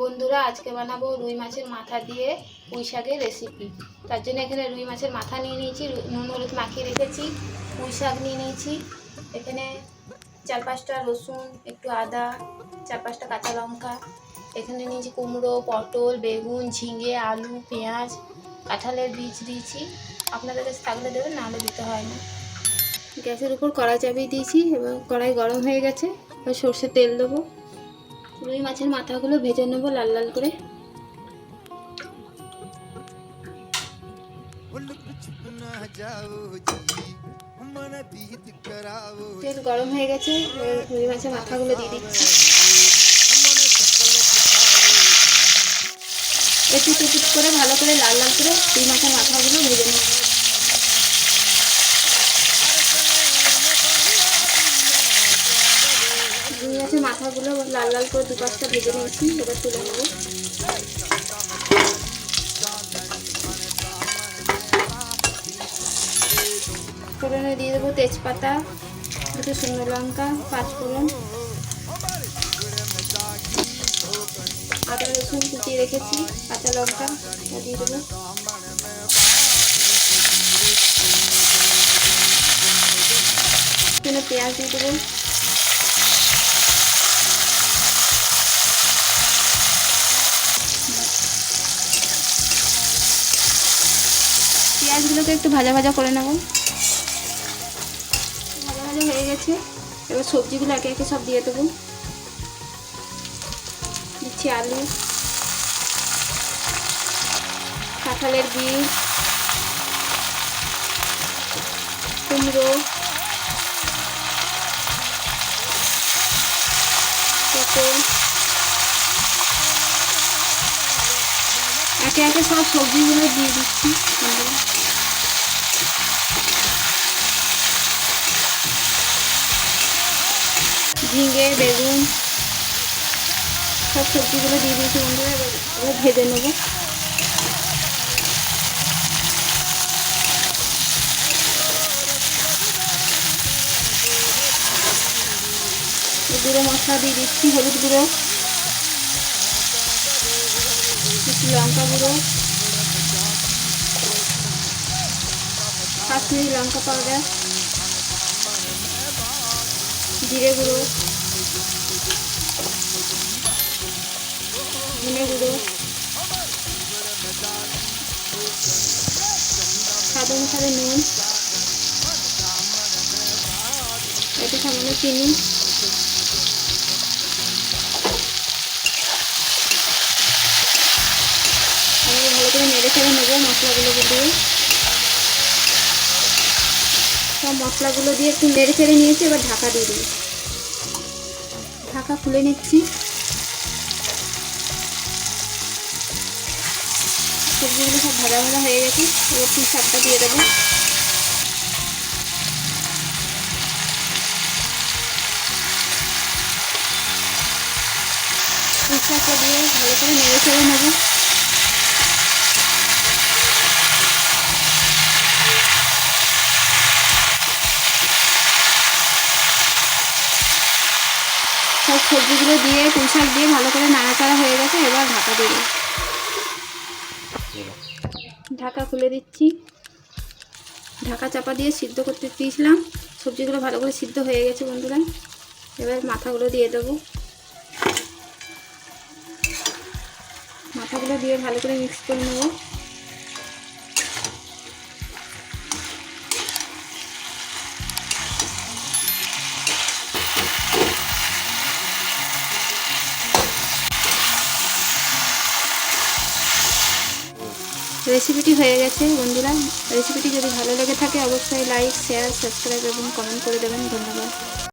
বন্ধুরা, আজকে বানাবো রুই মাছের মাথা দিয়ে পুঁই শাকের রেসিপি। তার জন্য এখানে রুই মাছের মাথা নিয়ে নিয়েছি, নুন হলুদ মাখিয়ে রেখেছি। পুঁই শাক নিয়ে নিয়েছি, এখানে 4-5টা রসুন, একটু আদা, 4-5টা কাঁচা লঙ্কা। এখানে নিয়েছি কুমড়ো, পটল, বেগুন, ঝিঙে, আলু, পেঁয়াজ, কাঁঠালের বীজ দিয়েছি। আপনাদের কাছে থাকলে দেবেন, নাহলে দিতে হয় না। গ্যাসের উপর কড়াই চাপিয়ে দিয়েছি এবং কড়াই গরম হয়ে গেছে। এবার সর্ষের তেল দেবো। রুই মাছের মাথাগুলো ভেজে নেব লাল লাল করে। তেল গরম হয়ে গেছে, রুই মাছের মাথাগুলো দিয়ে দিচ্ছি। একটু টুকুট করে ভালো করে লাল লাল করে রুই মাছের মাথাগুলো ভেজে নেব। রুই মাছের মাথাগুলো লাল লাল করে 2-5টা ভেজে নিয়েছি, এবার তুলে নেব। ফোড়নে দিয়ে দেবো তেজপাতা, দুটো শুকনো লঙ্কা, 5 ফোড়ন, আদা রসুন কুচিয়ে রেখেছি, কাঁচা লঙ্কা দিয়ে দেবো। পেঁয়াজ দিয়ে দেবো। পেঁয়াজগুলোকে একটু ভাজা ভাজা করে নেব। ভাজা ভাজা হয়ে গেছে, এবার সবজিগুলো একে একে সব দিয়ে দেবো। দিচ্ছি আলু, কাঁঠালের বীজ, কুমড়ো, পটল, একে একে সব সবজিগুলো দিয়ে দিচ্ছি। ঝিঙে, বেগুন, সব সবজিগুলো দিয়ে দিয়েছি বন্ধুরা। এবার ভেজে নেব। গুঁড়ো মশলা দিয়ে দিচ্ছি, হলুদ গুঁড়ো, লঙ্কা গুঁড়ো, কাশ্মীরি লঙ্কা পাউডার, জিরে গুঁড়ো, ধনে গুঁড়ো, স্বাদ অনুসারে নুন, এতে সামান্য চিনি। আমি ভালো করে নেড়ে ফেলে নেবো মশলাগুলো দিয়ে। সব মশলাগুলো দিয়ে একটু নেড়ে ফেলে নিয়েছি, এবার ঢাকা দিয়ে দিই। ঢাকা খুলে নিচ্ছি। সবজিগুলো সব ভাজা ভাজা হয়ে গেছে, এবার পুঁই শাকটা দিয়ে দেবো। পুঁই শাকটা দিয়ে ভালো করে নেড়ে ফেলে নেবো। সব সবজিগুলো দিয়ে পুঁই শাক দিয়ে ভালো করে নাড়াচাড়া হয়ে গেছে, এবার ঢাকা দিয়ে দিই। ঢাকা খুলে দিচ্ছি। ঢাকা চাপা দিয়ে সিদ্ধ করতে দিয়েছিলাম, সবজিগুলো ভালো করে সিদ্ধ হয়ে গেছে বন্ধুরা। এবার মাথাগুলো দিয়ে দেবো। মাথাগুলো দিয়ে ভালো করে মিক্স করে নেব। রেসিপিটি হয়ে গেছে বন্ধুরা। রেসিপিটি যদি ভালো লেগে থাকে অবশ্যই লাইক, শেয়ার, সাবস্ক্রাইব এবং কমেন্ট করে দেবেন। ধন্যবাদ।